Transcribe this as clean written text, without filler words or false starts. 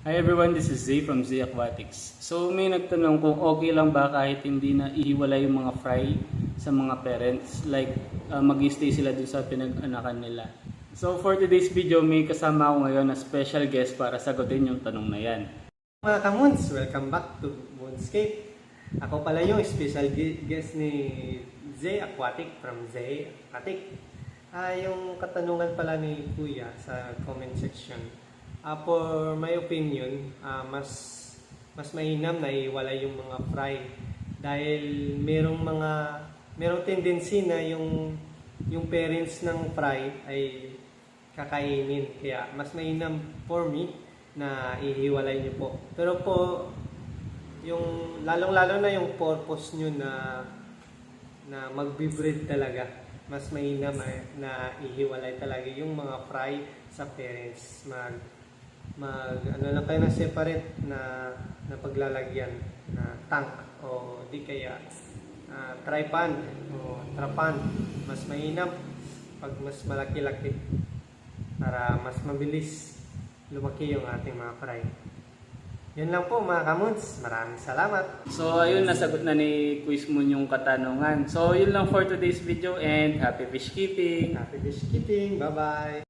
Hi everyone, this is Zay from Zay Aquatics. So may nagtanong kung okay lang ba kahit hindi na ihiwalay yung mga fry sa mga parents, like mag-stay sila dun sa pinag-anakan nila. So for today's video, may kasama ako ngayon na special guest para sagutin yung tanong na yan. Mga kamuns, welcome back to Moonscape. Ako pala yung special guest ni Zay Aquatic from Zay Aquatic. Yung katanungan pala ni Kuya sa comment section. For my opinion, mas mainam na iwalay yung mga fry dahil merong tendency na yung parents ng fry ay kakainin. Kaya mas mainam for me na ihiwalay niyo po. Pero po, yung lalong-lalo na yung purpose niyo na magbe-breed talaga, mas mainam na ihiwalay talaga yung mga fry sa parents. Ano lang kayo na separate na paglalagyan na tank o di kaya tripan o trapan. Mas mainam pag mas malaki-laki para mas mabilis lumaki yung ating mga fry. Yun lang po mga kamuns. Maraming salamat. So ayun, nasagot na ni Quiz Moon yung katanungan. So yun lang for today's video and happy fish keeping! Happy fish keeping. Bye-bye.